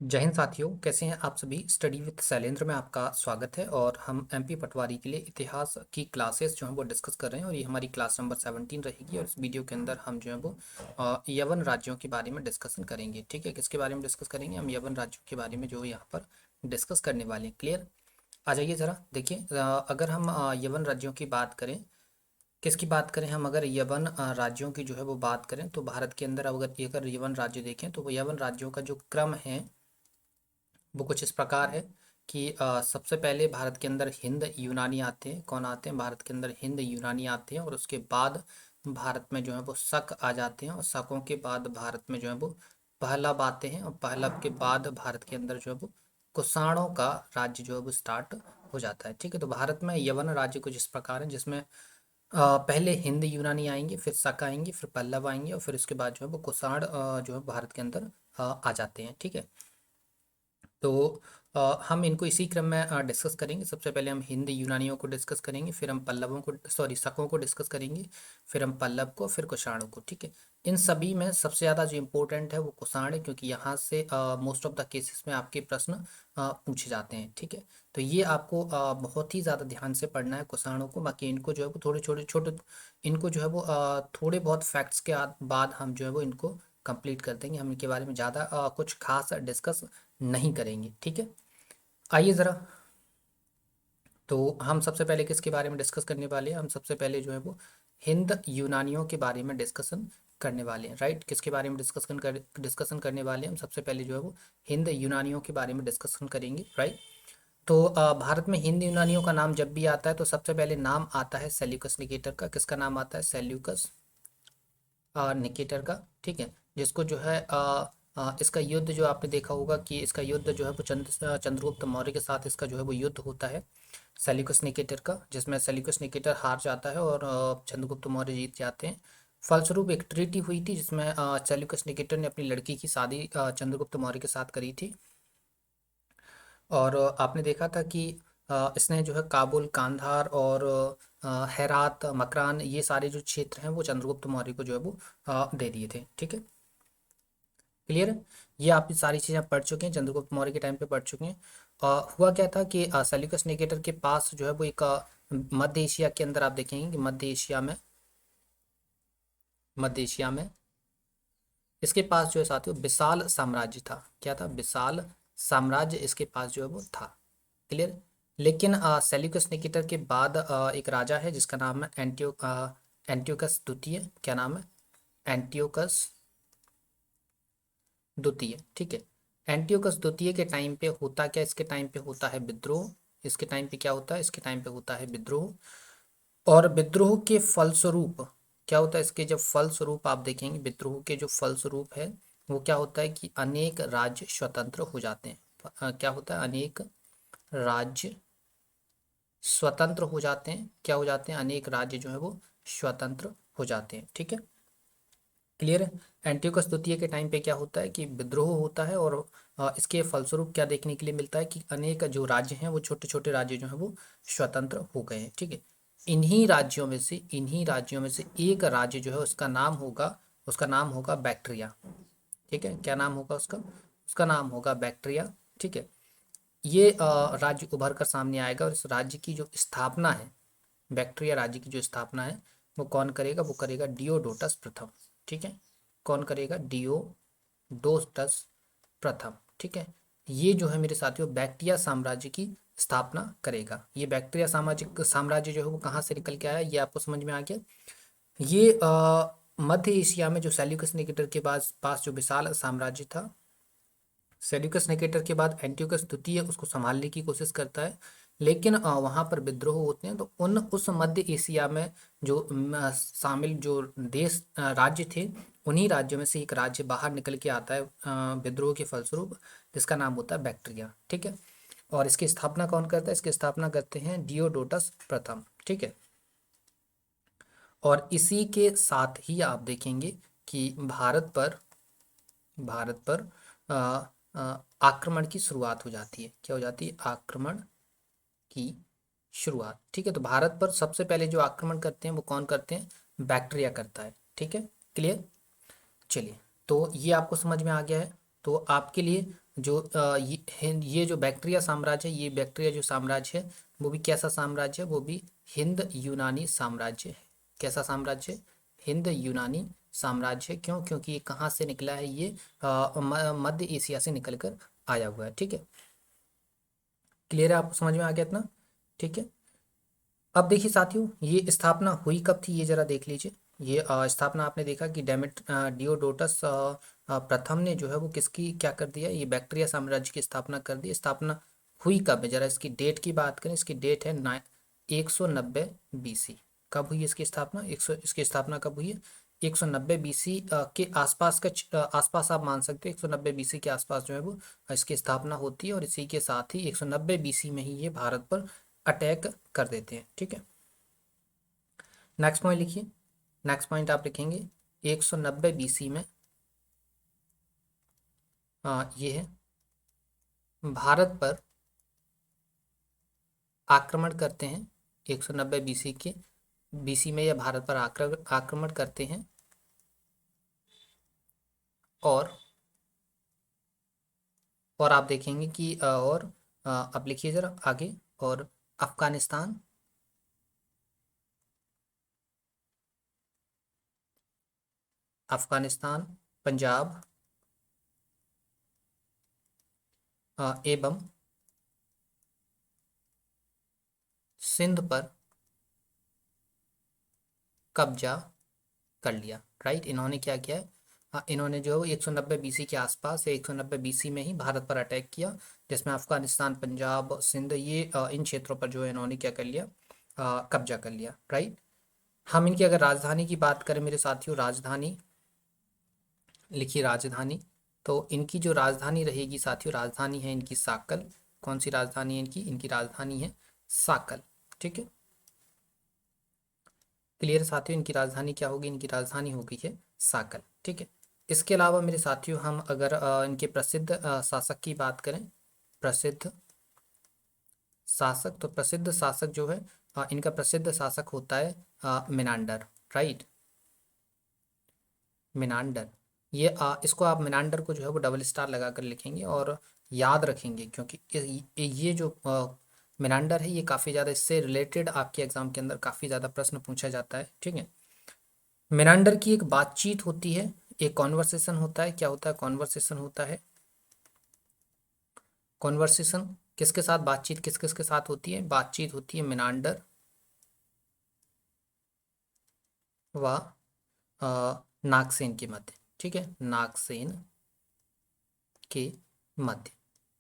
जय हिंद साथियों, कैसे हैं आप सभी। स्टडी विद शैलेंद्र में आपका स्वागत है और हम एमपी पटवारी के लिए इतिहास की क्लासेस जो हैं वो डिस्कस कर रहे हैं और ये हमारी क्लास नंबर 17 रहेगी। और इस वीडियो के अंदर हम जो है वो यवन राज्यों के बारे में डिस्कशन करेंगे। ठीक है, किसके बारे में डिस्कस करेंगे? हम यवन राज्यों के बारे में जो यहाँ पर डिस्कस करने वाले हैं। क्लियर? आ जाइए ज़रा देखिए। अगर हम यवन राज्यों की बात करें, किसकी बात करें हम, अगर यवन राज्यों की जो है वो बात करें तो भारत के अंदर अगर यवन राज्य देखें तो वो यवन राज्यों का जो क्रम है वो कुछ इस प्रकार है कि सबसे पहले भारत के अंदर हिंद यूनानी आते हैं। कौन आते हैं? भारत के अंदर हिंद यूनानी आते हैं और उसके बाद भारत में जो है वो शक आ जाते हैं और शकों के बाद भारत में जो है वो पहलव आते हैं और पहलव के बाद भारत के अंदर जो है वो कुषाणों का राज्य जो है वो स्टार्ट हो जाता है। ठीक है, तो भारत में यवन राज्य कुछ इस प्रकार है जिसमें पहले हिंद यूनानी आएंगे, फिर शक आएंगे, फिर पल्लव आएंगे और फिर उसके बाद जो है वो कुषाण जो है भारत के अंदर आ जाते हैं। ठीक है, तो हम इनको इसी क्रम में डिस्कस करेंगे। सबसे पहले हम हिंद यूनानियों को डिस्कस करेंगे, फिर हम पल्लवों को शकों को डिस्कस करेंगे, फिर हम पल्लव को, फिर कुषाणों को। ठीक है, इन सभी में सबसे ज़्यादा जो इम्पोर्टेंट है वो कुषाण है, क्योंकि यहाँ से मोस्ट ऑफ द केसेस में आपके प्रश्न पूछे जाते हैं। ठीक है, तो ये आपको बहुत ही ज़्यादा ध्यान से पढ़ना है कुषाणों को। बाकी इनको जो है वो थोड़े छोटे छोटे इनको जो है वो थोड़े बहुत फैक्ट्स के बाद हम जो है वो इनको कंप्लीट कर देंगे। हम इनके बारे में ज़्यादा कुछ खास डिस्कस नहीं करेंगे। ठीक है, आइए ज़रा। तो हम सबसे पहले किसके बारे में डिस्कस करने वाले हैं? हम सबसे पहले जो है वो हिंद यूनानियों के बारे में डिस्कशन करने वाले हैं। राइट, किसके बारे में डिस्कशन करने वाले हैं? हम सबसे पहले जो है वो हिंद यूनानियों के बारे में डिस्कशन करेंगे। राइट, तो भारत में हिंद यूनानियों का नाम जब भी आता है तो सबसे पहले नाम आता है सेल्यूकस निकेटर का। किसका नाम आता है? सेल्यूकस निकेटर का। ठीक है, जिसको जो है इसका युद्ध जो आपने देखा होगा कि इसका युद्ध जो है वो चंद्रगुप्त मौर्य के साथ इसका जो है वो युद्ध होता है सेल्यूकस निकेटर का, जिसमें सेल्यूकस निकेटर हार जाता है और चंद्रगुप्त मौर्य जीत जाते हैं। फलस्वरूप एक ट्रीटी हुई थी जिसमें सेल्यूकस निकेटर ने अपनी लड़की की शादी चंद्रगुप्त मौर्य के साथ करी थी। और आपने देखा था कि इसने जो है काबुल, कांधार और हेरात, मकरान, ये सारे जो क्षेत्र हैं वो चंद्रगुप्त मौर्य को जो है वो दे दिए थे। ठीक है, क्लियर है? ये आप ये सारी चीज़ें पढ़ चुके हैं, चंद्रगुप्त मौर्य के टाइम पे पढ़ चुके हैं। हुआ क्या था कि सेल्यूकस निकेटर के पास जो है वो एक मध्य एशिया के अंदर आप देखेंगे कि मध्य एशिया में इसके पास जो है साथियों विशाल साम्राज्य था। क्या था? विशाल साम्राज्य इसके पास जो है वो था। क्लियर? लेकिन सेल्यूकस निकेटर के बाद एक राजा है जिसका नाम है एंटियोकस द्वितीय। क्या नाम है? एंटियोकस द्वितीय। ठीक है, एंटियोकस द्वितीय के टाइम पे होता क्या? इसके टाइम पे होता है विद्रोह। इसके टाइम पे क्या होता है? इसके टाइम पे होता है विद्रोह। और विद्रोह के फलस्वरूप क्या होता है? इसके जब फलस्वरूप आप देखेंगे, विद्रोह के जो फलस्वरूप है वो क्या होता है कि अनेक राज्य स्वतंत्र हो जाते हैं। क्या होता है? अनेक राज्य स्वतंत्र हो जाते हैं। क्या हो जाते हैं? अनेक राज्य जो है वो स्वतंत्र हो जाते हैं। ठीक है, क्लियर है? एंटियोकस द्वितीय के टाइम पे क्या होता है कि विद्रोह होता है और इसके फलस्वरूप क्या देखने के लिए मिलता है कि अनेक जो राज्य हैं वो छोटे छोटे राज्य जो हैं वो स्वतंत्र हो गए हैं। ठीक है, इन्हीं राज्यों में से एक राज्य जो है उसका नाम होगा बैक्ट्रिया। ठीक है, क्या नाम होगा उसका? उसका नाम होगा बैक्ट्रिया। ठीक है, ये राज्य उभर कर सामने आएगा और इस राज्य की जो स्थापना है, बैक्ट्रिया राज्य की जो स्थापना है वो कौन करेगा? वो करेगा डियोडोटस प्रथम। ठीक है, कौन करेगा? डियोडोटस प्रथम। ठीक है, ये जो है मेरे साथियों बैक्ट्रिया साम्राज्य की स्थापना करेगा। ये बैक्ट्रिया सामाजिक साम्राज्य जो है वो कहाँ से निकल के आया, ये आपको समझ में आ गया। ये मध्य एशिया में जो सेल्यूकस निकेटर के पास पास जो विशाल साम्राज्य था, सेल्यूकस निकेटर के बाद एंटियोकस द्वितीय उसको संभालने की कोशिश करता है, लेकिन वहां पर विद्रोह होते हैं। तो उस मध्य एशिया में जो शामिल जो देश राज्य थे, उन्हीं राज्यों में से एक राज्य बाहर निकल के आता है विद्रोह के फलस्वरूप, जिसका नाम होता है बैक्ट्रिया। ठीक है, और इसकी स्थापना कौन करता है? इसकी स्थापना करते हैं डियोडोटस प्रथम। ठीक है, और इसी के साथ ही आप देखेंगे कि भारत पर आक्रमण की शुरुआत हो जाती है। क्या हो जाती है? आक्रमण की शुरुआत। ठीक है, तो भारत पर सबसे पहले जो आक्रमण करते हैं वो कौन करते हैं? बैक्ट्रिया करता है। ठीक है, क्लियर? चलिए, तो ये आपको समझ में आ गया है। तो आपके लिए जो ये जो बैक्ट्रिया साम्राज्य है, ये बैक्ट्रिया जो साम्राज्य है वो भी कैसा साम्राज्य है, वो भी हिंद यूनानी साम्राज्य है। कैसा साम्राज्य? हिंद यूनानी साम्राज्य। क्यों? क्योंकि ये कहाँ से निकला है? ये मध्य एशिया से निकल कर आया हुआ है। ठीक है, क्लियर है? आपको समझ में आ गया इतना? ठीक है, अब देखिए साथियों, ये स्थापना हुई कब थी, ये जरा देख लीजिए। ये स्थापना आपने देखा कि डियोडोटस प्रथम ने जो है वो किसकी क्या कर दिया, ये बैक्ट्रिया साम्राज्य की स्थापना कर दी। स्थापना हुई कब है, जरा इसकी डेट की बात करें। इसकी डेट है 190 BC। कब हुई इसकी स्थापना? इसकी स्थापना कब हुई है? 190 BC के आसपास आसपास आप मान सकते हो। 190 BC के आसपास जो है वो इसकी स्थापना होती है, और इसी के साथ ही 190 BC में ही ये भारत पर अटैक कर देते हैं। ठीक है, नेक्स्ट पॉइंट लिखिए। नेक्स्ट पॉइंट आप लिखेंगे 190 BC में ये है भारत पर आक्रमण करते हैं। 190 BC के BC में ये भारत पर आक्रमण करते हैं, और आप देखेंगे कि अब लिखिए जरा आगे। और अफगानिस्तान, अफगानिस्तान, पंजाब एवं सिंध पर कब्जा कर लिया। राइट, इन्होंने क्या किया है? इन्होंने जो 190 BC के आसपास या 190 BC में ही भारत पर अटैक किया, जिसमें अफगानिस्तान, पंजाब, सिंध, ये इन क्षेत्रों पर जो है इन्होंने क्या कर लिया, कब्जा कर लिया। राइट, हम इनकी अगर राजधानी की बात करें मेरे साथियों, राजधानी लिखिए, राजधानी। तो इनकी जो राजधानी रहेगी साथियों, राजधानी है इनकी साकल। कौन सी राजधानी है इनकी? इनकी राजधानी है साकल। ठीक है, क्लियर साथियों? इनकी राजधानी क्या होगी? इनकी राजधानी होगी है साकल। ठीक है, इसके अलावा मेरे साथियों हम अगर इनके प्रसिद्ध शासक की बात करें, प्रसिद्ध शासक, तो प्रसिद्ध शासक जो है इनका प्रसिद्ध शासक होता है मिनांडर। Right, Menander. ये इसको आप मिनांडर को जो है वो डबल स्टार लगा कर लिखेंगे और याद रखेंगे, क्योंकि ये जो मिनांडर है ये काफ़ी ज़्यादा इससे रिलेटेड आपके एग्जाम के अंदर काफ़ी ज़्यादा प्रश्न पूछा जाता है। ठीक है, मिनांडर की एक बातचीत होती है, एक कॉन्वर्सेशन होता है। क्या होता है? कॉन्वर्सेशन होता है। कॉन्वर्सेशन किसके साथ? बातचीत किस किस के साथ होती है? बातचीत होती है मिनांडर व नागसेन के मध्य। ठीक है, नागसेन के मध्य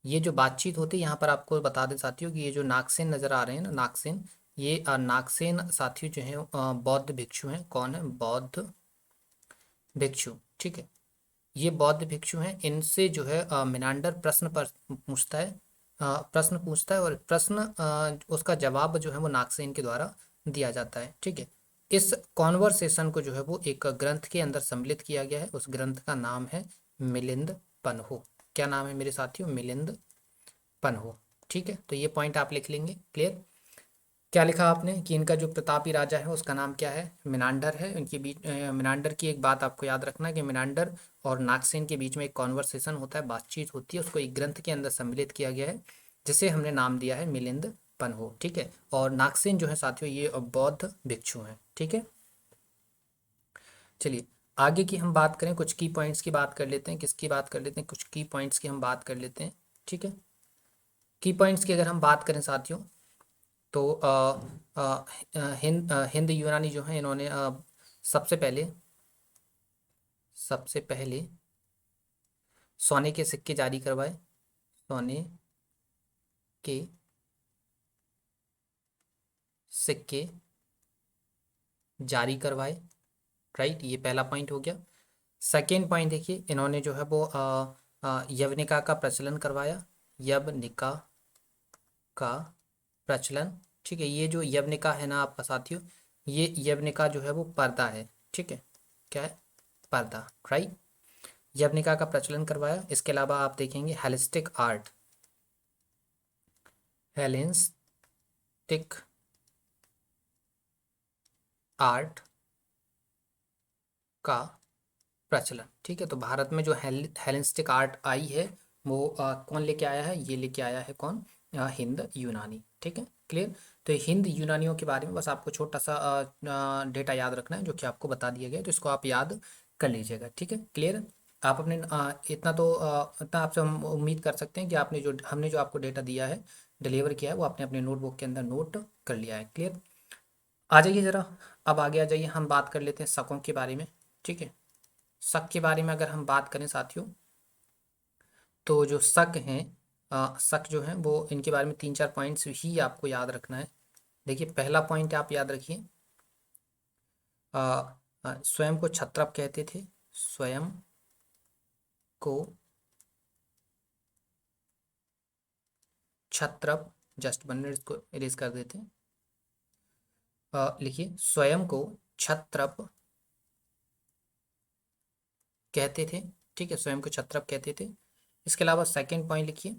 ये जो बातचीत होती है, यहाँ पर आपको बता दें साथियों कि ये जो नागसेन नजर आ रहे हैं ना, नागसेन, ये नागसेन साथियों जो है बौद्ध भिक्षु हैं। कौन है? बौद्ध भिक्षु। ठीक है, ये बौद्ध भिक्षु हैं। इनसे जो है मिनांडर प्रश्न पर पूछता है, प्रश्न पूछता है, और प्रश्न उसका जवाब जो है वो नागसेन के द्वारा दिया जाता है। ठीक है, इस कॉन्वर्सेशन को जो है वो एक ग्रंथ के अंदर सम्मिलित किया गया है। उस ग्रंथ का नाम है मिलिंद पन्हो। क्या नाम है मेरे साथियों? मिलिंद पन्हो। ठीक है, तो ये पॉइंट आप लिख लेंगे। क्लियर? क्या लिखा आपने कि इनका जो प्रतापी राजा है उसका नाम क्या है? मिनांडर है। इनके बीच मिनांडर की एक बात आपको याद रखना है कि मिनांडर और नागसेन के बीच में एक कॉन्वर्सेशन होता है, बातचीत होती है, उसको एक ग्रंथ के अंदर सम्मिलित किया गया है, जिसे हमने नाम दिया है मिलिंद पन्हो। ठीक है, और नागसेन जो है साथियों ये बौद्ध भिक्षु हैं। ठीक है, चलिए आगे की हम बात करें, कुछ की पॉइंट्स की बात कर लेते हैं। किसकी बात कर लेते हैं? कुछ की पॉइंट्स की हम बात कर लेते हैं। ठीक है, की पॉइंट्स की अगर हम बात करें साथियों, तो हिंद यूनानी जो है इन्होंने सबसे पहले सबसे पहले सोने के सिक्के जारी करवाए। सोने के सिक्के जारी करवाए। राइट, ये पहला पॉइंट हो गया। सेकेंड पॉइंट देखिए, इन्होंने जो है वो यवनिका का प्रचलन करवाया। यवनिका का प्रचलन। ठीक है, ये जो यवनिका है ना आपका साथियों, ये यवनिका जो है वो पर्दा है। ठीक है, क्या है? पर्दा। राइट, यवनिका का प्रचलन करवाया। इसके अलावा आप देखेंगे हेलिस्टिक आर्ट, हेलेनिस्टिक आर्ट का प्रचलन। ठीक है, तो भारत में जो हेलेनिस्टिक आर्ट आई है वो कौन लेके आया है, ये लेके आया है कौन, हिंद यूनानी। ठीक है, क्लियर। तो हिंद यूनानियों के बारे में बस आपको छोटा सा डेटा याद रखना है जो कि आपको बता दिया गया है, तो इसको आप याद कर लीजिएगा। ठीक है, क्लियर। आप अपने इतना आपसे हम उम्मीद कर सकते हैं कि आपने जो हमने जो आपको डेटा दिया है, डिलीवर किया है, वो आपने अपने नोटबुक के अंदर नोट कर लिया है। क्लियर। आ जाइए ज़रा, अब आगे आ जाइए, हम बात कर लेते हैं शकों के बारे में। ठीक है, शक के बारे में अगर हम बात करें साथियों, तो जो शक हैं, शक जो हैं वो इनके बारे में तीन चार पॉइंट्स ही आपको याद रखना है। देखिए, पहला पॉइंट आप याद रखिए, स्वयं को क्षत्रप कहते थे, स्वयं को क्षत्रप। जस्ट 1 मिनट, इसको इरेज कर देते हैं। लिखिए, स्वयं को क्षत्रप कहते थे। ठीक है, स्वयं को क्षत्रप कहते थे। इसके अलावा सेकंड पॉइंट लिखिए,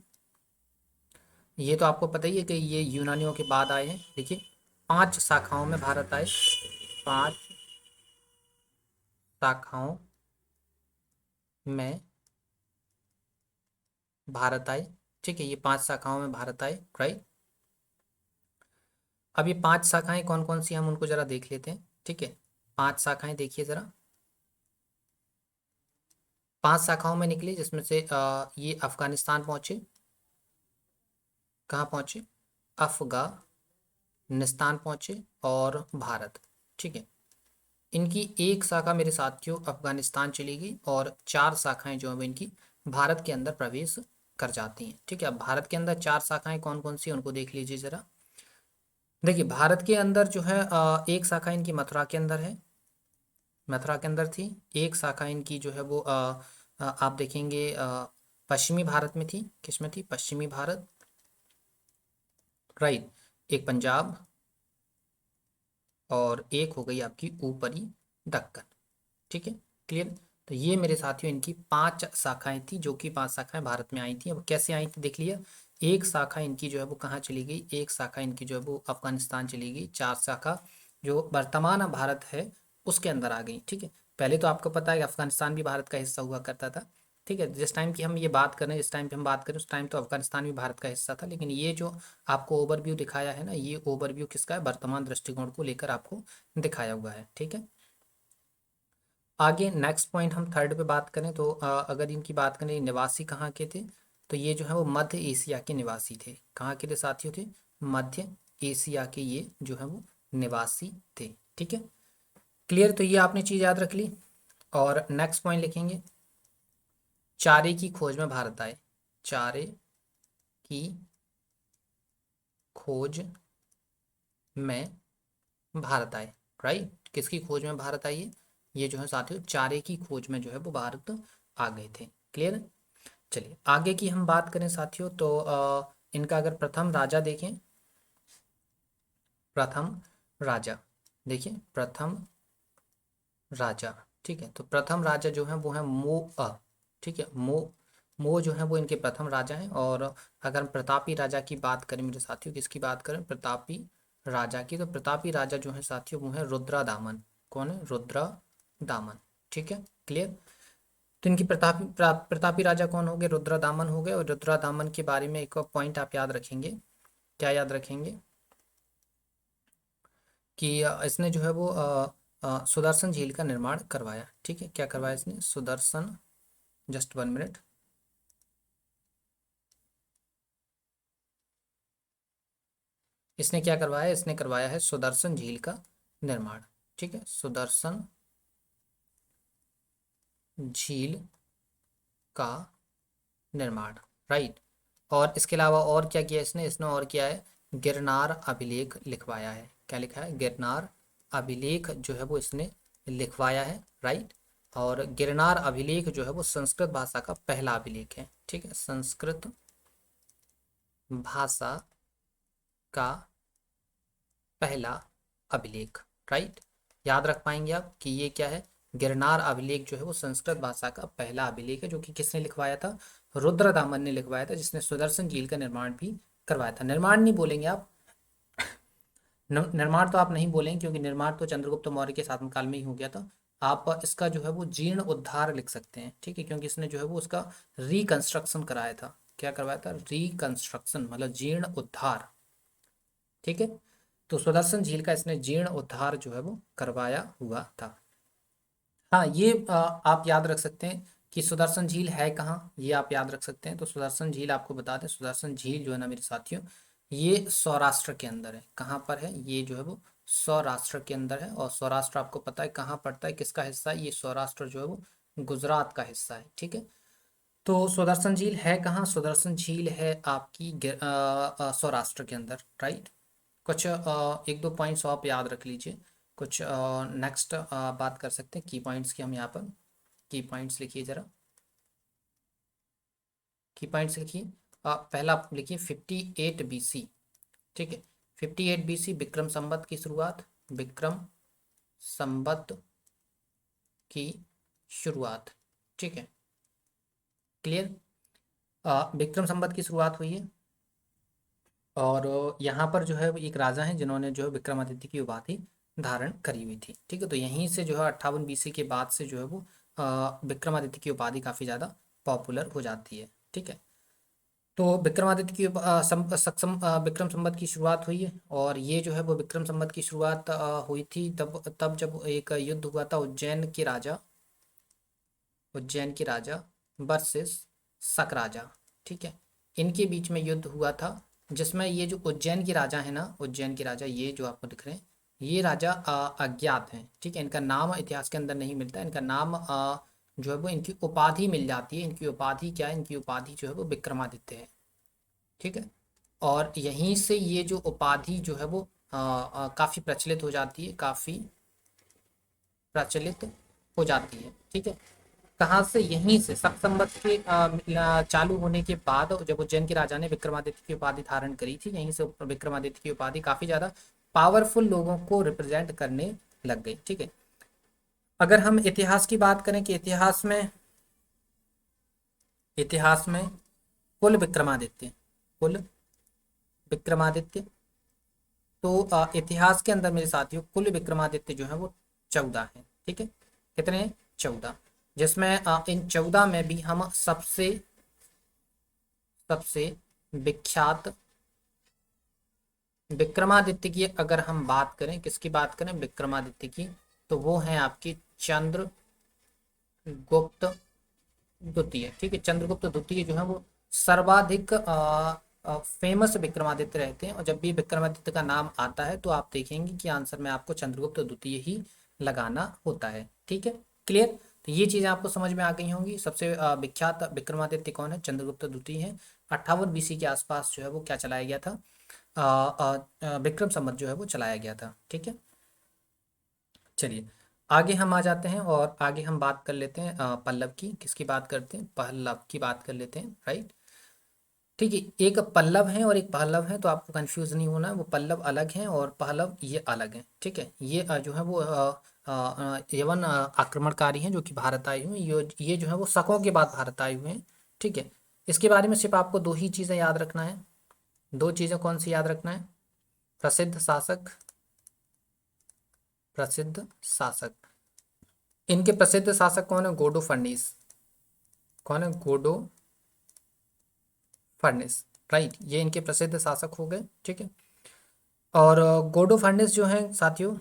ये तो आपको पता ही है कि ये यूनानियों के बाद आए हैं। देखिए, 5 शाखाओं में भारत आए, 5 शाखाओं में भारत आए। ठीक है, ये 5 शाखाओं में भारत आए, राइट। अब ये 5 शाखाएं कौन कौन सी, हम उनको जरा देख लेते हैं। ठीक है, 5 शाखाएं देखिए जरा, 5 शाखाओं में निकली, जिसमें से ये अफगानिस्तान पहुंचे। कहाँ पहुंचे, अफगानिस्तान पहुंचे, और भारत। ठीक है, इनकी एक शाखा मेरे साथियों अफगानिस्तान चली गई, और 4 शाखाएं जो है इनकी भारत के अंदर प्रवेश कर जाती हैं। ठीक है, अब भारत के अंदर 4 शाखाएं कौन कौन सी हैं, उनको देख लीजिए जरा। देखिए, भारत के अंदर जो है एक शाखा इनकी मथुरा के अंदर है, मथुरा के अंदर थी। एक शाखा इनकी जो है वो आप देखेंगे पश्चिमी भारत में थी। किस में थी, पश्चिमी भारत, राइट। एक पंजाब, और एक हो गई आपकी ऊपरी दक्कन। ठीक है, क्लियर। तो ये मेरे साथियों इनकी 5 शाखाएं थी, जो कि 5 शाखाएं भारत में आई थी। अब कैसे आई थी देख लिया, एक शाखा इनकी जो है वो कहाँ चली गई, एक शाखा इनकी जो है वो अफगानिस्तान चली गई, 4 शाखा जो वर्तमान भारत है उसके अंदर आ गई। ठीक है, पहले तो आपको पता है कि अफगानिस्तान भी भारत का हिस्सा हुआ करता था। ठीक है, जिस टाइम की हम ये बात करें, जिस टाइम पे हम बात करें, उस टाइम तो अफगानिस्तान भी भारत का हिस्सा था, लेकिन ये जो आपको ओवरव्यू दिखाया है ना, ये ओवरव्यू किसका है, वर्तमान दृष्टिकोण को लेकर आपको दिखाया हुआ है। ठीक है, आगे नेक्स्ट पॉइंट हम थर्ड पे बात करें, तो अगर इनकी बात करें निवासी कहाँ के थे, तो ये जो है वो मध्य एशिया के निवासी थे। कहाँ के थे साथियों, थे मध्य एशिया के, ये जो है वो निवासी थे। ठीक है, क्लियर। तो ये आपने चीज़ याद रख ली, और नेक्स्ट पॉइंट लिखेंगे, चारे की खोज में भारत आए, चारे की खोज में भारत आए, राइट। किसकी खोज में भारत आई है, ये जो है साथियों चारे की खोज में जो है वो भारत आ गए थे। क्लियर है। चलिए आगे की हम बात करें साथियों, तो इनका अगर प्रथम राजा देखें, प्रथम राजा, देखिए प्रथम राजा। ठीक है, तो प्रथम राजा जो है वो है मो अ। ठीक है, मो जो है वो इनके प्रथम राजा हैं। और अगर हम प्रतापी राजा की बात करें मेरे साथियों, किसकी बात करें, प्रतापी राजा की, तो प्रतापी राजा जो है साथियों वो है रुद्रादामन। कौन है, रुद्रादामन। ठीक है, क्लियर। तो इनकी प्रतापी राजा कौन हो गए, रुद्रादामन हो गए। और रुद्रादामन के बारे में एक और पॉइंट आप याद रखेंगे, क्या याद रखेंगे, कि इसने जो है वो सुदर्शन झील का निर्माण करवाया। ठीक है, क्या करवाया इसने, सुदर्शन, जस्ट 1 मिनट, इसने क्या करवाया, इसने करवाया है सुदर्शन झील का निर्माण। ठीक है, सुदर्शन झील का निर्माण, राइट। और इसके अलावा और क्या किया इसने, इसने और किया है गिरनार अभिलेख लिखवाया है। क्या लिखा है, गिरनार अभिलेख जो है वो इसने लिखवाया है, राइट। और गिरनार अभिलेख जो है वो संस्कृत भाषा का पहला अभिलेख है। ठीक है, संस्कृत भाषा का पहला अभिलेख, राइट। याद रख पाएंगे आप कि ये क्या है, गिरनार अभिलेख जो है वो संस्कृत भाषा का पहला अभिलेख है, जो कि किसने लिखवाया था, रुद्रदामन ने लिखवाया था, जिसने सुदर्शन झील का निर्माण भी करवाया था। निर्माण नहीं बोलेंगे आप, निर्माण तो आप नहीं बोलेंगे, क्योंकि निर्माण तो चंद्रगुप्त मौर्य के शासनकाल में ही हो गया था। आप इसका जो है वो जीर्ण उद्धार लिख सकते हैं, ठीक है, क्योंकि इसने जो है वो उसका रिकंस्ट्रक्शन कराया था। क्या करवाया था? रिकंस्ट्रक्शन, मतलब जीर्ण उद्धार, ठीक है। तो सुदर्शन झील का इसने जीर्ण उद्धार जो है वो करवाया हुआ था। हाँ, ये आप याद रख सकते हैं कि सुदर्शन झील है कहाँ, ये आप याद रख सकते हैं। तो सुदर्शन झील आपको बता दें, सुदर्शन झील जो है ना मेरे साथियों, ये सौराष्ट्र के अंदर है। कहाँ पर है? ये जो है वो सौराष्ट्र के अंदर है। और सौराष्ट्र आपको पता है कहाँ पड़ता है, किसका हिस्सा है? ये सौराष्ट्र जो है वो गुजरात का हिस्सा है, ठीक है। तो सुदर्शन झील है कहाँ? सुदर्शन झील है आपकी सौराष्ट्र के अंदर, राइट। कुछ एक दो पॉइंट्स आप याद रख लीजिए। कुछ नेक्स्ट बात कर सकते हैं की पॉइंट्स की। हम यहाँ पर की पॉइंट्स लिखिए जरा, की पॉइंट्स लिखिए। पहला आप लिखिए 58 BC, ठीक है। 58 BC विक्रम संवत की शुरुआत, विक्रम संवत की शुरुआत, ठीक है, क्लियर। विक्रम संवत की शुरुआत हुई है। और यहाँ पर जो है वो एक राजा हैं जिन्होंने जो है विक्रमादित्य की उपाधि धारण करी हुई थी, ठीक है। तो यहीं से जो है 58 BC के बाद से जो है वो विक्रमादित्य की उपाधि काफ़ी ज़्यादा पॉपुलर हो जाती है, ठीक है। तो विक्रमादित्य की विक्रम संवत की शुरुआत हुई है। और ये जो है वो विक्रम संवत की शुरुआत हुई थी तब तब जब एक युद्ध हुआ था उज्जैन के राजा वर्सेस शक राजा, ठीक है। इनके बीच में युद्ध हुआ था, जिसमें ये जो उज्जैन के राजा है ना, उज्जैन के राजा ये जो आपको दिख रहे हैं, ये राजा अज्ञात हैं, ठीक है। इनका नाम इतिहास के अंदर नहीं मिलता है। इनका नाम जो है वो इनकी उपाधि मिल जाती है। इनकी उपाधि क्या है? इनकी उपाधि जो है वो विक्रमादित्य है, ठीक है। और यहीं से ये जो उपाधि जो है वो काफ़ी प्रचलित हो जाती है, काफ़ी प्रचलित हो जाती है, ठीक है। कहाँ से? यहीं से शक संवत के चालू होने के बाद जब उज्जैन के राजा ने विक्रमादित्य की उपाधि धारण करी थी, यहीं से विक्रमादित्य की उपाधि काफी ज्यादा पावरफुल लोगों को रिप्रेजेंट करने लग गई, ठीक है। अगर हम इतिहास की बात करें कि इतिहास में कुल विक्रमादित्य, कुल विक्रमादित्य, तो इतिहास के अंदर मेरे साथियों कुल विक्रमादित्य जो है वो 14 है, ठीक है। कितने हैं? 14। जिसमें इन 14 में भी हम सबसे सबसे विख्यात विक्रमादित्य की अगर हम बात करें, किसकी बात करें? विक्रमादित्य की, तो वो है आपकी चंद्रगुप्त द्वितीय, ठीक है। चंद्रगुप्त द्वितीय जो है वो सर्वाधिक फेमस विक्रमादित्य रहते हैं। और जब भी विक्रमादित्य का नाम आता है तो आप देखेंगे कि आंसर में आपको चंद्रगुप्त द्वितीय ही लगाना होता है, ठीक है, क्लियर। तो ये चीजें आपको समझ में आ गई होंगी। सबसे विख्यात विक्रमादित्य कौन है? चंद्रगुप्त द्वितीय है। 58 BC के आसपास जो है वो क्या चलाया गया था? विक्रम संवत जो है वो चलाया गया था, ठीक है। चलिए आगे हम आ जाते हैं और आगे हम बात कर लेते हैं पल्लव की। किसकी बात करते हैं? पल्लव की बात कर लेते हैं, राइट। ठीक है, एक पल्लव है और एक पहलव है, तो आपको कंफ्यूज नहीं होना है। वो पल्लव अलग हैं और पहलव ये अलग हैं, ठीक है। ये जो है वो यवन आक्रमणकारी हैं जो कि भारत आए हुए हैं। ये जो है वो शकों के बाद भारत आए हुए हैं, ठीक है। इसके बारे में सिर्फ आपको दो ही चीज़ें याद रखना है। दो चीज़ें कौन सी याद रखना है? प्रसिद्ध शासक, प्रसिद्ध शासक। इनके प्रसिद्ध शासक कौन है? गोडो फर्निस। कौन है? गोडो फर्निस, राइट। ये इनके प्रसिद्ध शासक हो गए, ठीक है। और गोडो फर्निस जो है साथियों,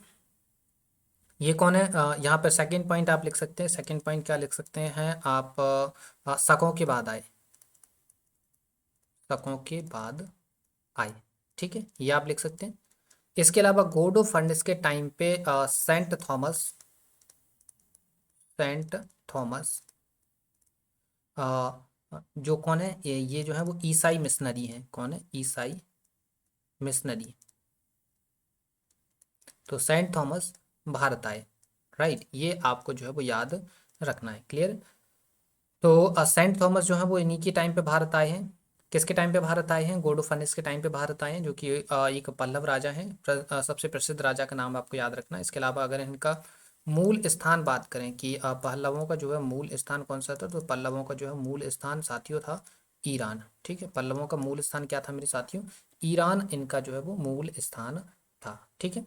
ये कौन है? यहाँ पर सेकंड पॉइंट आप लिख सकते हैं। सेकंड पॉइंट क्या लिख सकते हैं आप? शकों के बाद आए, शकों के बाद आए, ठीक है, ये आप लिख सकते हैं। इसके अलावा गोडो फर्निस के टाइम पे सेंट थॉमस जो कौन है? ये जो है वो ईसाई मिशनरी हैं। कौन है? ईसाई मिशनरी। तो सेंट थॉमस भारत आए, राइट। ये आपको जो है वो याद रखना है, क्लियर। तो सेंट थॉमस जो है वो इन्हीं के टाइम पे भारत आए हैं। किसके टाइम पे भारत आए हैं? गोडो फर्निस के टाइम पे भारत आए हैं, जो कि एक पल्लव राजा हैं। सबसे प्रसिद्ध राजा का नाम आपको याद रखना है। इसके अलावा अगर इनका मूल स्थान बात करें कि पल्लवों का जो है मूल स्थान कौन सा था, तो पल्लवों का जो है मूल स्थान साथियों था ईरान, ठीक है। पल्लवों का मूल स्थान क्या था मेरे साथियों? ईरान इनका जो है वो मूल स्थान था, ठीक है।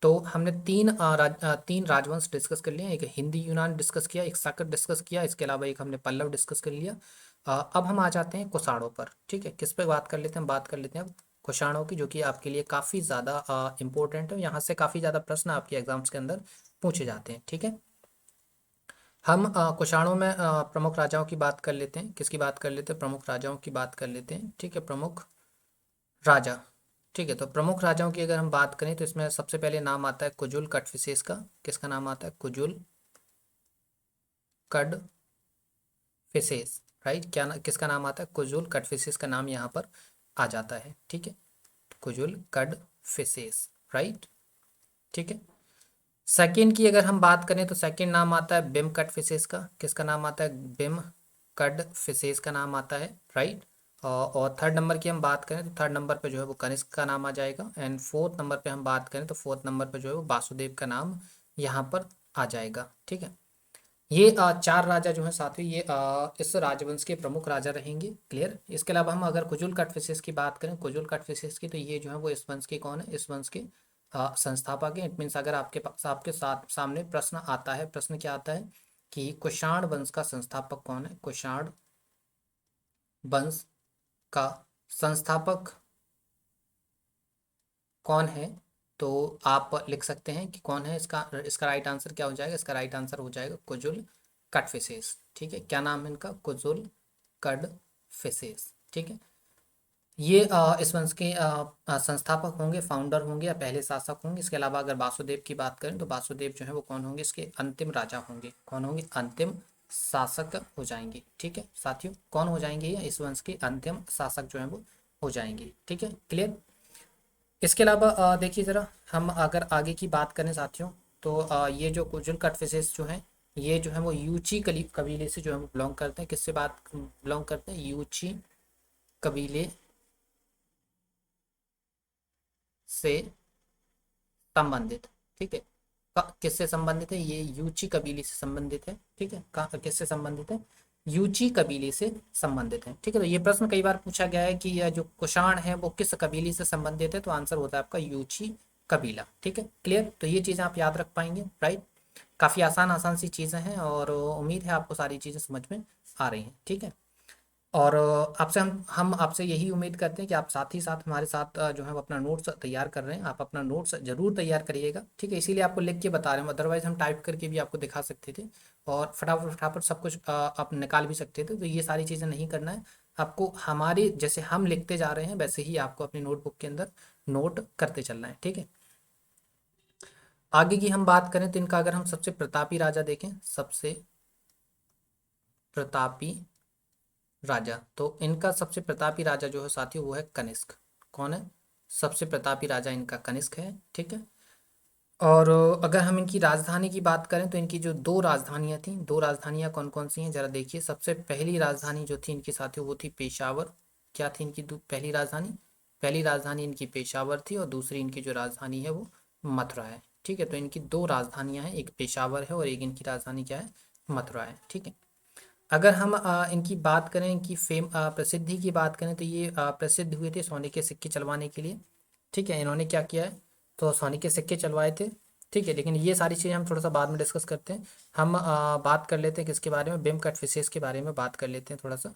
तो हमने तीन राजवंश डिस्कस कर लिए, एक हिंदी यूनान डिस्कस किया, एक साकर डिस्कस किया, इसके अलावा एक हमने पल्लव डिस्कस कर लिया। अब हम आ जाते हैं कुषाणों पर। ठीक है, किस पे बात कर लेते हैं, बात कर लेते हैं अब कुषाणों की, जो कि आपके लिए काफ़ी ज़्यादा इंपॉर्टेंट है। यहाँ से काफ़ी ज़्यादा प्रश्न आपके एग्जाम्स के अंदर पूछे जाते हैं। ठीक है, हम कुषाणों में प्रमुख राजाओं की बात कर लेते हैं। किसकी बात कर लेते हैं, प्रमुख राजाओं की बात कर लेते हैं। ठीक है, प्रमुख राजा। ठीक है, तो प्रमुख राजाओं की अगर हम बात करें तो इसमें सबसे पहले नाम आता है कुजुल कटफिसेस का। किसका नाम आता है, कुजुल कडफिसेस। राइट, किसका नाम आता है, कुजुल कटफिसेस का नाम यहाँ पर आ जाता है। ठीक है, कुजुल कडफिसेस। राइट, ठीक है। सेकंड की अगर हम बात करें तो सेकंड नाम आता है बिम कटफिसेस का। किसका नाम आता है, बिम कडफिसेस का नाम आता है। राइट, और थर्ड नंबर की हम बात करें तो थर्ड नंबर पे जो है वो कनिष्क का नाम आ जाएगा। एंड फोर्थ नंबर पे हम बात करें तो फोर्थ नंबर पे जो है वो वासुदेव का नाम यहाँ पर आ जाएगा। ठीक है, ये चार राजा जो हैं साथियों, ये इस राजवंश के प्रमुख राजा रहेंगे। क्लियर। इसके अलावा हम अगर कुजुल कटफिसेस की बात करें, कुजुल कटफिसेस की, तो ये जो है वो इस वंश के कौन है, इस वंश के संस्थापक है। इट मीन्स अगर आपके पास आपके साथ सामने प्रश्न आता है, प्रश्न क्या आता है कि कुषाण वंश का संस्थापक कौन है, कुषाण वंश का संस्थापक कौन है, तो आप लिख सकते हैं कि कौन है। इसका इसका राइट आंसर क्या हो जाएगा, इसका राइट आंसर हो जाएगा कुजुल कटफिसेस। ठीक है, क्या नाम है इनका, कुजुल कडफिसेस। ठीक है, ये इस वंश के संस्थापक होंगे, फाउंडर होंगे या पहले शासक होंगे। इसके अलावा अगर वासुदेव की बात करें तो वासुदेव जो है वो कौन होंगे, इसके अंतिम राजा होंगे। कौन होंगे, अंतिम शासक हो जाएंगे। ठीक है साथियों, कौन हो जाएंगे, ये इस वंश के अंतिम शासक जो है वो हो जाएंगे। ठीक है, क्लियर। इसके अलावा देखिए ज़रा, हम अगर आगे की बात करें साथियों, तो ये जो कुजुल कटफिसेस जो हैं, ये जो है वो यूची कबीले से जो है वो बिलोंग करते हैं। किससे बात बिलोंग करते हैं, यूची कबीले से संबंधित। ठीक है, किससे संबंधित है, ये यूची कबीले से संबंधित है। ठीक है, किससे संबंधित है, यूची कबीले से संबंधित है। ठीक है, तो ये प्रश्न कई बार पूछा गया है कि यह जो कुषाण है वो किस कबीले से संबंधित है, तो आंसर होता है आपका यूची कबीला। ठीक है, क्लियर। तो ये चीज़ें आप याद रख पाएंगे। राइट, काफ़ी आसान आसान सी चीज़ें हैं और उम्मीद है आपको सारी चीज़ें समझ में आ रही हैं। ठीक है, और आपसे हम आपसे यही उम्मीद करते हैं कि आप साथ ही साथ हमारे साथ जो है वो अपना नोट्स तैयार कर रहे हैं। आप अपना नोट्स जरूर तैयार करिएगा। ठीक है, इसीलिए आपको लिख के बता रहे हैं, अदरवाइज हम टाइप करके भी आपको दिखा सकते थे और फटाफट फटाफट सब कुछ आप निकाल भी सकते थे। तो ये सारी चीज़ें नहीं करना है आपको, हमारे जैसे हम लिखते जा रहे हैं वैसे ही आपको अपनी नोटबुक के अंदर नोट करते चलना है। ठीक है, आगे की हम बात करें तो इनका अगर हम सबसे प्रतापी राजा देखें, सबसे प्रतापी राजा, तो इनका सबसे प्रतापी राजा जो है साथियों वो है कनिष्क। कौन है, सबसे प्रतापी राजा इनका कनिष्क है। ठीक है, और अगर हम इनकी राजधानी की बात करें तो इनकी जो दो राजधानियां थी, दो राजधानियां कौन कौन सी हैं जरा देखिए। सबसे पहली राजधानी जो थी इनकी साथियों वो थी पेशावर। क्या थी इनकी पहली राजधानी, पहली राजधानी इनकी पेशावर थी और दूसरी इनकी जो राजधानी है वो मथुरा है। ठीक है, तो इनकी दो राजधानियां हैं, एक पेशावर है और एक इनकी राजधानी क्या है, मथुरा है। ठीक है, अगर हम इनकी बात करें, इनकी प्रसिद्धि की बात करें तो ये प्रसिद्ध हुए थे सोने के सिक्के चलवाने के लिए। ठीक है, इन्होंने क्या किया है, तो सोने के सिक्के चलवाए थे। ठीक है, लेकिन ये सारी चीज़ें हम थोड़ा सा बाद में डिस्कस करते हैं। हम बात कर लेते हैं किसके बारे में, बिम कट फिशेस के बारे में बात कर लेते हैं थोड़ा सा।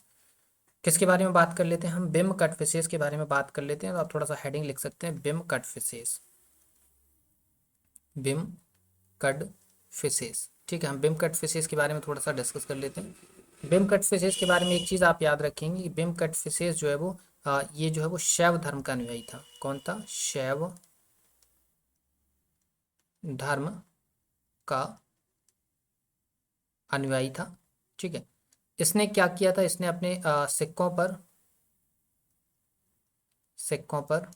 किसके बारे में बात कर लेते हैं, हम बिम कट फिशेस के बारे में बात कर लेते हैं। तो आप थोड़ा सा हेडिंग लिख सकते हैं, बिम कट फिशेस, बिम कट फिशेस। ठीक है, हम बिम कट फिशेस के बारे में थोड़ा सा डिस्कस कर लेते हैं। बिम कट फिशेस के बारे में एक चीज़ आप याद रखेंगे कि बिम कट फिशेस जो है वो ये जो है वो शैव धर्म का अनुयायी था। कौन था, शैव धर्म का अनुयायी था। ठीक है, इसने क्या किया था, इसने अपने सिक्कों पर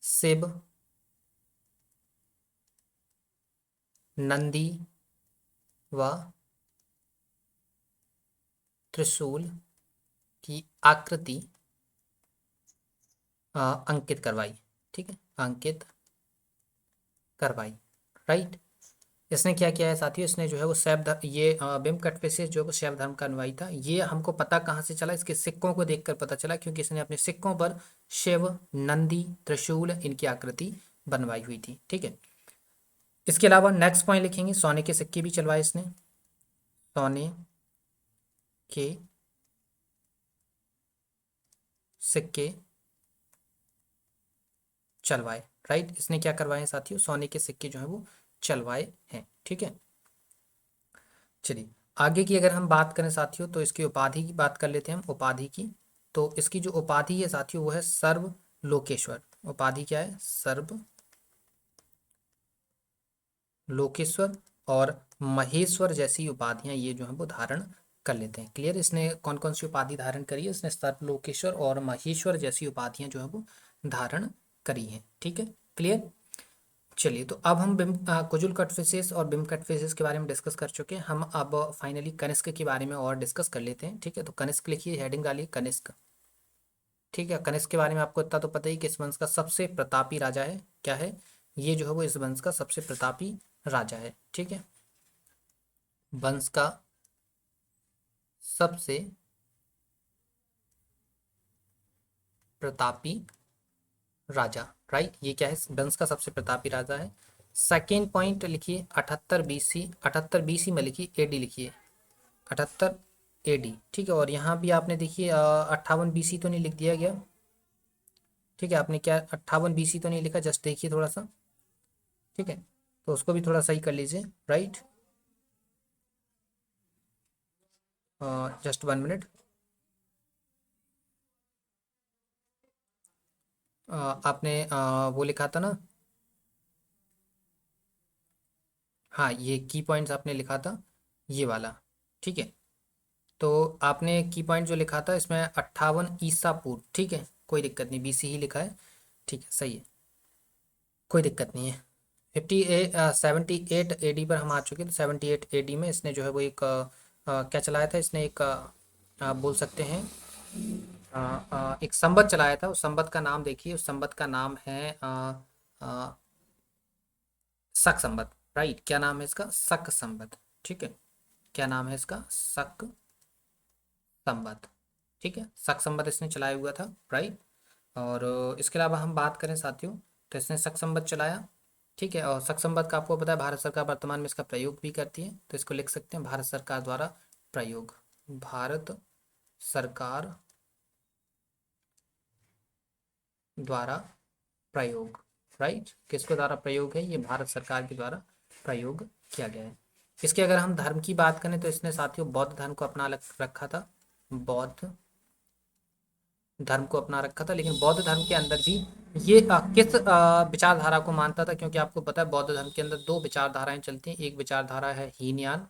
शिव, नंदी व त्रिशूल की आकृति अंकित करवाई। ठीक है, अंकित करवाई। राइट, इसने क्या किया है साथियों, इसने जो है वो शैव धर्म, ये बिम कटफिसेस जो है वो शैव धर्म का अनुयायी था। ये हमको पता कहाँ से चला, इसके सिक्कों को देखकर पता चला, क्योंकि इसने अपने सिक्कों पर शिव, नंदी, त्रिशूल इनकी आकृति बनवाई हुई थी। ठीक है, इसके अलावा नेक्स्ट पॉइंट लिखेंगे, सोने के सिक्के भी चलवाए इसने, सोने के सिक्के चलवाए। राइट, इसने क्या करवाए हैं साथियों, सोने के सिक्के जो है वो चलवाए हैं। ठीक है, चलिए आगे की अगर हम बात करें साथियों, तो इसकी उपाधि की बात कर लेते हैं हम, उपाधि की। तो इसकी जो उपाधि है साथियों वो है सर्व लोकेश्वर। उपाधि क्या है, सर्व लोकेश्वर और महेश्वर जैसी उपाधियां ये जो है वो धारण कर लेते हैं। क्लियर, इसने कौन कौन सी उपाधि धारण करी है, इसने सर्व लोकेश्वर और महेश्वर जैसी उपाधियां जो है वो धारण करी हैं। ठीक है, क्लियर। चलिए, तो अब हम कुजुल कटफिशेस और बिम कटफिशेस के बारे में डिस्कस कर चुके हैं। हम अब फाइनली कनिष्क के बारे में और डिस्कस कर लेते हैं। ठीक है, तो कनिष्क लिखिए, हेडिंग डालिए कनिष्क। ठीक है, कनिष्क के बारे में आपको इतना तो पता ही कि इस वंश का सबसे प्रतापी राजा है। क्या है, ये जो है वो इस वंश का सबसे प्रतापी राजा है। ठीक है, वंश का सबसे प्रतापी राजा। राइट, ये क्या है, वंश का सबसे प्रतापी राजा है। सेकेंड पॉइंट लिखिए 78 BC, 78 BC में लिखिए, एडी लिखिए 78 AD। ठीक है, और यहाँ भी आपने देखिए 58 BC तो नहीं लिख दिया गया। ठीक है, आपने क्या 58 BC तो नहीं लिखा, जस्ट देखिए थोड़ा सा। ठीक है, तो उसको भी थोड़ा सही कर लीजिए। Right, just 1 minute. आपने वो लिखा था ना, हाँ ये की पॉइंट्स आपने लिखा था, ये वाला। ठीक है, तो आपने की पॉइंट जो लिखा था इसमें 58 ईसा पूर्व। ठीक है, कोई दिक्कत नहीं, BC ही लिखा है। ठीक है, सही है, कोई दिक्कत नहीं है। 78 AD पर हम आ चुके हैं। तो 78 AD में इसने जो है वो एक क्या चलाया था, इसने एक बोल सकते हैं एक संवत चलाया था। उस संवत का नाम देखिए, उस संवत का नाम है अ, शक संवत। राइट, क्या नाम है इसका, शक संवत। ठीक है, क्या नाम है इसका, शक संवत। ठीक है, शक संवत इसने चलाया हुआ था। राइट, और इसके अलावा हम बात करें साथियों, तो इसने शक संवत चलाया। ठीक है, और शक संवत का आपको पता है भारत सरकार वर्तमान में इसका प्रयोग भी करती है। तो इसको लिख सकते हैं, भारत सरकार द्वारा प्रयोग। भारत सरकार द्वारा प्रयोग। राइट, किसके द्वारा प्रयोग है, ये भारत सरकार के द्वारा प्रयोग किया गया है। इसके अगर हम धर्म की बात करें, तो इसने साथियों बौद्ध धर्म को अपना रखा था। बौद्ध धर्म को अपना रखा था, लेकिन बौद्ध धर्म के अंदर भी ये किस विचारधारा को मानता था, क्योंकि आपको पता है बौद्ध धर्म के अंदर दो विचारधाराएं चलती हैं। एक विचारधारा है हीनयान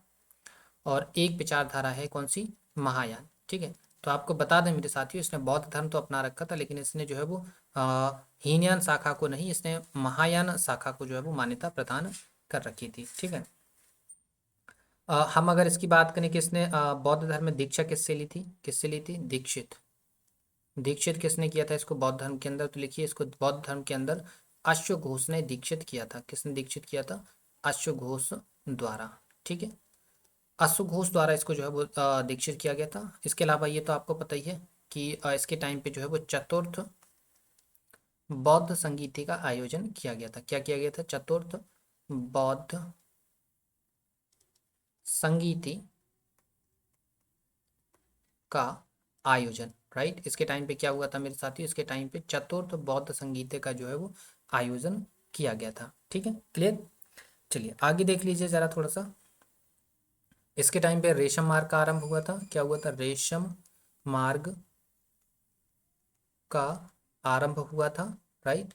और एक विचारधारा है कौन सी, महायान। ठीक है, तो आपको बता दें मेरे साथियों, इसने बौद्ध धर्म तो अपना रखा था, लेकिन इसने जो है वो हीनयान शाखा को नहीं, इसने महायान शाखा को जो है वो मान्यता प्रदान कर रखी थी। ठीक है, हम अगर इसकी बात करें कि इसने बौद्ध धर्म में दीक्षा किससे ली थी, किससे ली थी, दीक्षित। दीक्षित किसने किया था इसको बौद्ध धर्म के अंदर, तो लिखिए इसको बौद्ध धर्म के अंदर अश्वघोष ने दीक्षित किया था। किसने दीक्षित किया था, अश्वघोष द्वारा। ठीक है, अश्वघोष द्वारा इसको जो है वो दीक्षित किया गया था। इसके अलावा ये तो आपको पता ही है कि इसके टाइम पे जो है वो चतुर्थ बौद्ध संगीति का आयोजन किया गया था। क्या किया गया था, चतुर्थ बौद्ध संगीति का आयोजन। राइट, इसके टाइम पे क्या हुआ था मेरे साथियों, इसके टाइम पे चतुर्थ बौद्ध संगीत का जो है वो आयोजन किया गया था। ठीक है, क्लियर। चलिए आगे देख लीजिए जरा थोड़ा सा। इसके टाइम पे रेशम मार्ग का आरंभ हुआ था। क्या हुआ था, रेशम मार्ग का आरंभ हुआ था। राइट,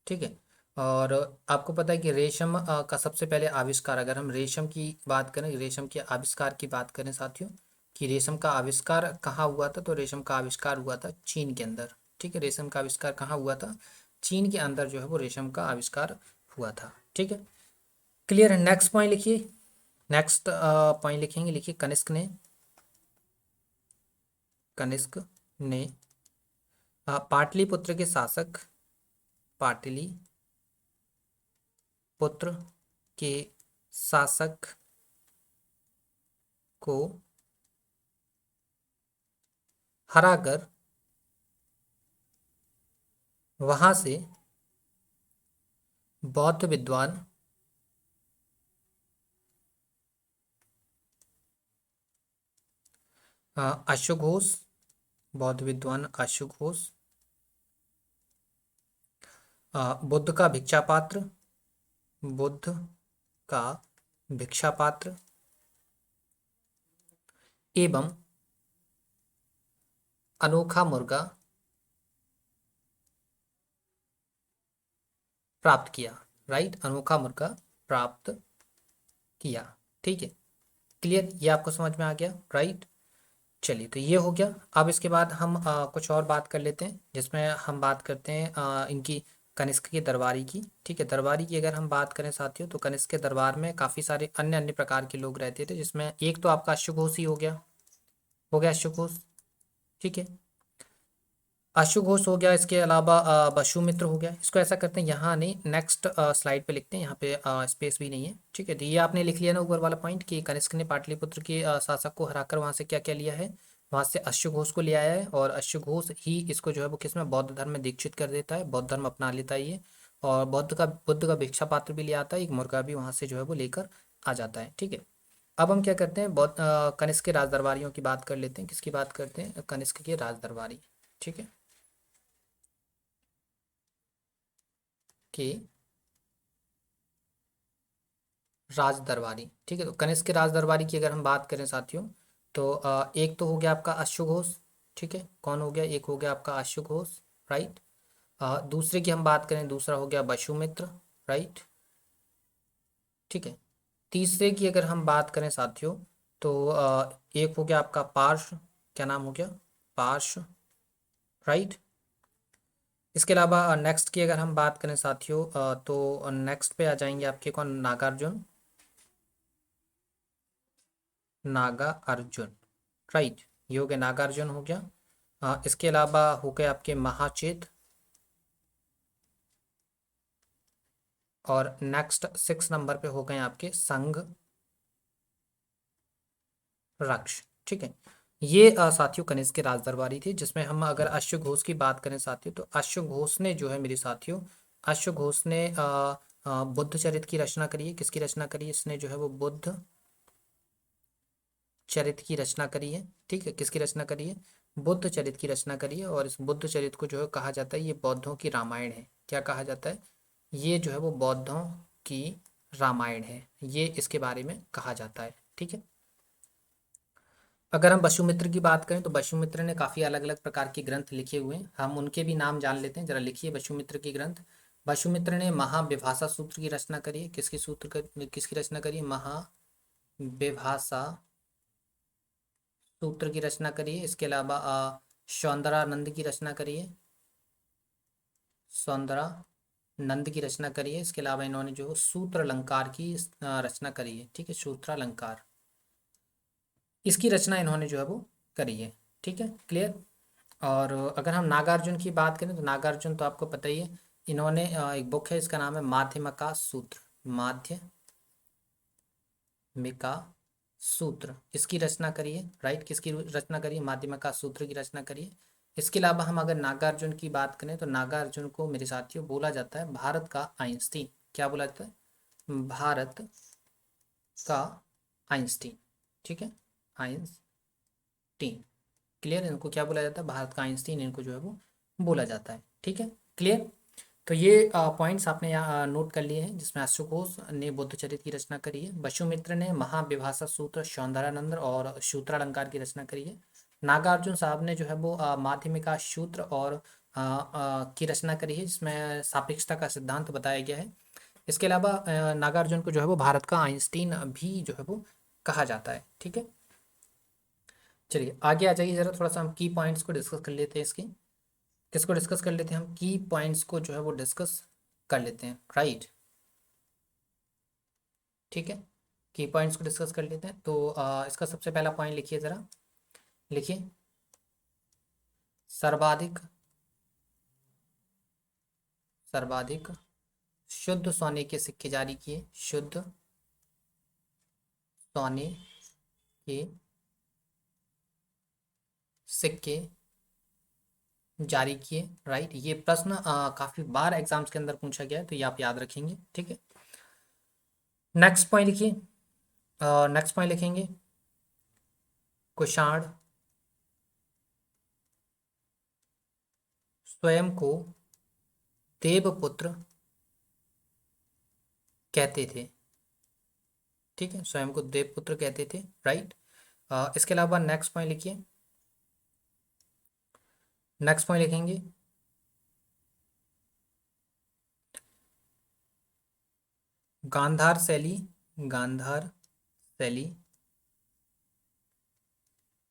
ठीक है, और आपको पता है कि रेशम का सबसे पहले आविष्कार, अगर हम रेशम की बात करें, रेशम के आविष्कार की बात करें साथियों, कि रेशम का आविष्कार कहाँ हुआ था, तो रेशम का आविष्कार हुआ था चीन के अंदर। ठीक है, रेशम का आविष्कार कहाँ हुआ था, चीन के अंदर जो है वो रेशम का आविष्कार हुआ था। ठीक है, क्लियर है। नेक्स्ट पॉइंट लिखिए, नेक्स्ट पॉइंट लिखेंगे, लिखिए कनिष्क ने पाटलिपुत्र के शासक, पाटलिपुत्र के शासक को हराकर वहां से बौद्ध विद्वान अश्वघोष, बौद्ध विद्वान अश्वघोष। बुद्ध का भिक्षा पात्र, बुद्ध का भिक्षा पात्र एवं अनोखा मुर्गा प्राप्त किया। राइट, अनोखा मुर्गा प्राप्त किया। ठीक है, क्लियर, ये आपको समझ में आ गया। राइट, चलिए तो ये हो गया। अब इसके बाद हम कुछ और बात कर लेते हैं, जिसमें हम बात करते हैं इनकी कनिष्क के दरबारी की। ठीक है, दरबारी की अगर हम बात करें साथियों, तो कनिष्क के दरबार में काफ़ी सारे अन्य अन्य प्रकार के लोग रहते थे, जिसमें एक तो आपका अश्वघोष ही हो गया अश्वघोष। ठीक है, अश्वघोष हो गया, इसके अलावा वसुमित्र हो गया। इसको ऐसा करते हैं, यहाँ नहीं, नेक्स्ट स्लाइड पे लिखते हैं, यहाँ पे स्पेस भी नहीं है। ठीक है, तो ये आपने लिख लिया ना ऊपर वाला पॉइंट कि कनिष्क ने पाटलिपुत्र के शासक को हराकर वहाँ से क्या क्या लिया है, वहाँ से अश्वघोष को ले आया है, और अश्वघोष ही इसको जो है वो किसमें, बौद्ध धर्म में दीक्षित कर देता है, बौद्ध धर्म अपना लेता है ये। और बुद्ध का भिक्षा पात्र भी ले आता है, एक मुर्गा भी वहाँ से जो है वो लेकर आ जाता है। ठीक है, अब हम क्या करते हैं, कनिष्क के राजदरबारियों की बात कर लेते हैं। किसकी बात करते हैं, कनिष्क के राजदरबारी। ठीक है, के राज दरबारी। ठीक है, तो कनिष्क के राज दरबारी की अगर हम बात करें साथियों, तो एक तो हो गया आपका अश्वघोष। ठीक है, कौन हो गया, एक हो गया आपका अश्वघोष। राइट, दूसरे की हम बात करें, दूसरा हो गया वसुमित्र। राइट, ठीक है, तीसरे की अगर हम बात करें साथियों, तो एक हो गया आपका पार्श, क्या नाम हो गया, पार्श। राइट, इसके अलावा नेक्स्ट की अगर हम बात करें साथियों, तो नेक्स्ट पे आ जाएंगे आपके कौन, नागार्जुन, नागा अर्जुन। राइट, ये हो गया नागार्जुन हो गया। इसके अलावा हो गए आपके महाचेत, और नेक्स्ट 6 नंबर पे हो गए आपके संघ रक्ष। ठीक है, ये साथियों कनिष्क के राजदरबारी थे, जिसमें हम अगर अश्वघोष की बात करें साथियों, तो अश्वघोष ने जो है मेरे साथियों, अश्वघोष ने बुद्ध चरित की रचना करी है। किसकी रचना करी है इसने, जो है वो बुद्ध चरित की रचना करी है। ठीक है, किसकी रचना करी है, बुद्ध चरित की रचना करी है। और इस बुद्ध चरित को जो है कहा जाता है, ये बौद्धों की रामायण है। क्या कहा जाता है, ये जो है वो बौद्धों की रामायण है, ये इसके बारे में कहा जाता है। ठीक है, अगर हम वसुमित्र की बात करें, तो वसुमित्र ने काफ़ी अलग अलग प्रकार के ग्रंथ लिखे हुए हैं, हम उनके भी नाम जान लेते हैं। जरा लिखिए वसुमित्र की ग्रंथ। वसुमित्र ने महाविभाषा सूत्र की रचना करी है। किसकी रचना करी है, महाविभाषा सूत्र की रचना करी है। इसके अलावा सौंदरानंद की रचना करी है, सौंदरानंद की रचना करी है। इसके अलावा इन्होंने जो सूत्र अलंकार की रचना करी है। ठीक है, सूत्रालंकार, इसकी रचना इन्होंने जो है वो करी है। ठीक है, क्लियर। और अगर हम नागार्जुन की बात करें, तो नागार्जुन तो आपको पता ही है, इन्होंने एक बुक है, इसका नाम है माध्यमिका सूत्र, माध्यमिका सूत्र, इसकी रचना करी है। राइट, किसकी रचना करी है, माध्यमिका सूत्र की रचना करी है। इसके अलावा हम अगर नागार्जुन की बात करें, तो नागार्जुन को मेरे साथियों बोला जाता है भारत का आइंस्टीन। क्या बोला जाता है, भारत का आइंस्टीन। ठीक है, आइंस्टीन, क्लियर। इनको क्या बोला जाता है, भारत का आइंस्टीन इनको जो है वो बोला जाता है। ठीक है, क्लियर। तो ये पॉइंट्स आपने यहाँ नोट कर लिए हैं, जिसमें अश्वघोष ने बुद्ध चरित की रचना करी है, वसुमित्र ने महाविभाषा सूत्र, सौंदरानंद और सूत्रालंकार की रचना करी है, नागार्जुन साहब ने जो है वो माध्यमिका सूत्र और की रचना करी है, जिसमें सापेक्षता का सिद्धांत बताया गया है। इसके अलावा नागार्जुन को जो है वो भारत का आइंस्टीन भी जो है वो कहा जाता है। ठीक है, चलिए आगे आ जाइए, जरा थोड़ा सा हम की पॉइंट्स को डिस्कस कर लेते हैं इसके। किसको डिस्कस कर लेते हैं, हम की पॉइंट्स को जो है वो डिस्कस कर लेते हैं। राइट, ठीक है, की पॉइंट्स को डिस्कस कर लेते हैं। तो इसका सबसे पहला पॉइंट लिखिए, ज़रा लिखिए, सर्वाधिक सर्वाधिक शुद्ध सोने के सिक्के जारी किए, शुद्ध सोने के सिक्के जारी किए। राइट, ये प्रश्न काफी बार एग्जाम्स के अंदर पूछा गया है, तो ये आप याद रखेंगे। ठीक है, नेक्स्ट पॉइंट लिखिए। नेक्स्ट पॉइंट लिखेंगे, कुषाण स्वयं को देवपुत्र कहते थे। ठीक है, स्वयं को देवपुत्र कहते थे। राइट, इसके अलावा नेक्स्ट पॉइंट लिखिए। नेक्स्ट पॉइंट लिखेंगे, गांधार शैली, गांधार शैली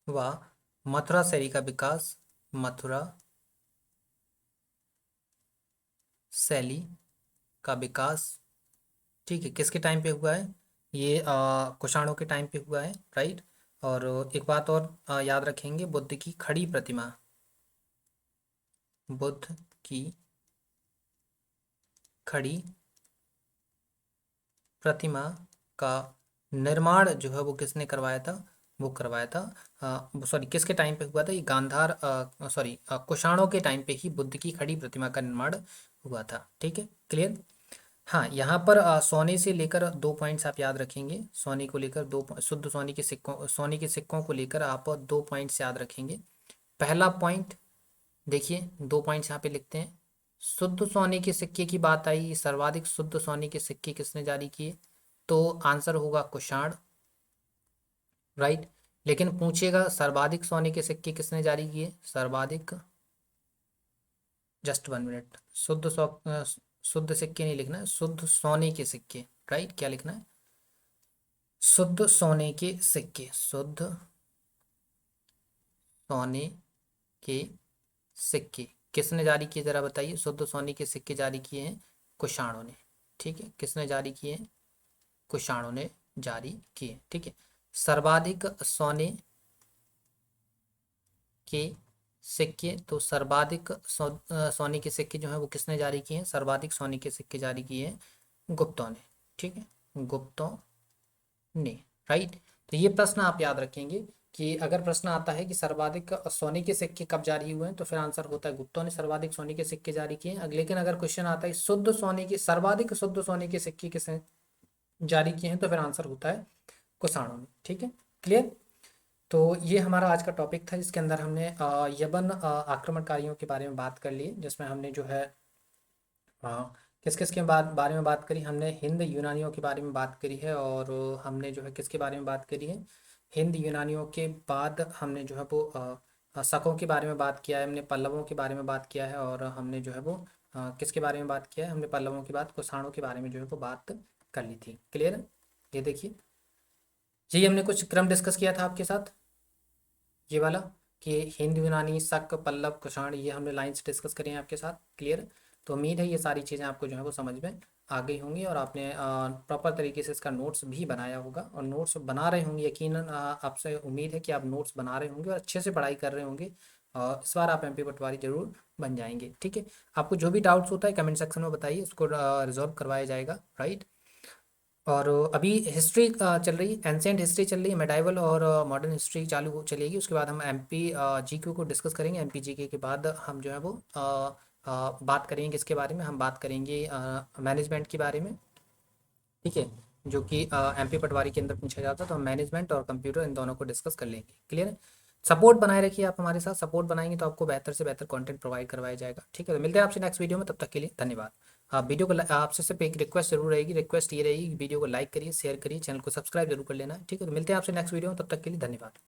व मथुरा शैली का विकास, मथुरा शैली का विकास। ठीक है, किसके टाइम पे हुआ है? ये कुषाणों के टाइम पे हुआ है। राइट, और एक बात और याद रखेंगे, बुद्ध की खड़ी प्रतिमा, बुद्ध की खड़ी प्रतिमा का निर्माण जो है वो किसने करवाया था? वो करवाया था, सॉरी, किसके टाइम पे हुआ था? ये गांधार, सॉरी, कुषाणों के टाइम पे ही बुद्ध की खड़ी प्रतिमा का निर्माण हुआ था। ठीक है, क्लियर। हाँ, यहाँ पर सोने से लेकर 2 पॉइंट्स आप याद रखेंगे। सोने को लेकर शुद्ध सोने के सिक्कों, सोने के सिक्कों को लेकर आप 2 पॉइंट्स याद रखेंगे। पहला पॉइंट देखिए, 2 पॉइंट्स यहाँ पे लिखते हैं। शुद्ध सोने के सिक्के की बात आई, सर्वाधिक शुद्ध सोने के सिक्के किसने जारी किए? तो आंसर होगा कुषाण। राइट, लेकिन पूछेगा सर्वाधिक सोने के सिक्के किसने जारी किए? सर्वाधिक, जस्ट 1 मिनट, शुद्ध सिक्के नहीं लिखना है, शुद्ध सोने के सिक्के। राइट, क्या लिखना है? शुद्ध सोने के सिक्के, शुद्ध सोने के सिक्के किसने जारी किए, जरा बताइए। शुद्ध सोने के सिक्के जारी किए हैं कुषाणों ने। ठीक है, किसने जारी किए हैं? कुषाणों ने जारी किए। ठीक है, सर्वाधिक सोने के सिक्के, तो सर्वाधिक सोने के सिक्के जो है वो किसने जारी किए हैं? सर्वाधिक सोने के सिक्के जारी किए हैं गुप्तों ने। ठीक है, गुप्तों ने। राइट, तो ये प्रश्न आप याद रखेंगे कि अगर प्रश्न आता है कि सर्वाधिक सोने के सिक्के कब जारी हुए हैं, तो फिर आंसर होता है गुप्तों ने सर्वाधिक सोने के सिक्के जारी किए हैं। लेकिन अगर क्वेश्चन आता है शुद्ध सोने के, सर्वाधिक शुद्ध सोने के सिक्के किसने जारी किए हैं, तो फिर आंसर होता है कुषाणों ने। ठीक है, क्लियर। तो ये हमारा आज का टॉपिक था, जिसके अंदर हमने यवन आक्रमणकारियों के बारे में बात कर ली, जिसमें हमने जो है किस किस के बारे में बात करी। हमने हिंद यूनानियों के बारे में बात करी है, और हमने जो है किसके बारे में बात करी है? हिंद यूनानियों के बाद हमने जो है वो शकों के बारे में बात किया है, हमने पल्लवों के बारे में बात किया है, और हमने जो है वो किसके बारे में बात किया है? हमने पल्लवों के बाद कुषाणों के बारे में जो है वो बात कर ली थी। क्लियर है? ये देखिए, यही हमने कुछ क्रम डिस्कस किया था आपके साथ, ये वाला, कि हिंद यूनानी, शक, पल्लव, कुषाण, ये हमने लाइंस डिस्कस करी हैं आपके साथ। क्लियर। तो उम्मीद है ये सारी चीज़ें आपको जो है वो समझ में आ गई होंगी, और आपने प्रॉपर तरीके से इसका नोट्स भी बनाया होगा, और नोट्स बना रहे होंगे यकीनन। आपसे उम्मीद है कि आप नोट्स बना रहे होंगे और अच्छे से पढ़ाई कर रहे होंगे, और इस बार आप एमपी पटवारी जरूर बन जाएंगे। ठीक है, आपको जो भी डाउट्स होता है कमेंट सेक्शन में बताइए, उसको रिजॉल्व करवाया जाएगा। राइट, और अभी हिस्ट्री चल रही है, एंशियंट हिस्ट्री चल रही है, मेडाइवल और मॉडर्न हिस्ट्री चलेगी। उसके बाद हम एमपी जीक्यू को डिस्कस करेंगे। एमपी जीके के बाद हम जो है वो बात करेंगे किसके बारे में? हम बात करेंगे मैनेजमेंट के बारे में। ठीक है, जो कि एमपी पटवारी के अंदर पूछा जाता है, तो हम मैनेजमेंट और कंप्यूटर इन दोनों को डिस्कस कर लेंगे। क्लियर है? सपोर्ट बनाए रखिए आप हमारे साथ, सपोर्ट बनाएंगे तो आपको बेहतर से बेहतर कंटेंट प्रोवाइड करवाया जाएगा। ठीक है, तो मिलते हैं आपसे नेक्स्ट वीडियो में, तब तक के लिए धन्यवाद। आप वीडियो को आपसे सिर्फ एक रिक्वेस्ट जरूर रहेगी, रिक्वेस्ट ये रहेगी कि वीडियो को लाइक करिए, शेयर करिए, चैनल को सब्सक्राइब जरूर कर लेना। ठीक है, तो मिलते हैं आपसे नेक्स्ट वीडियो में, तब तक के लिए धन्यवाद।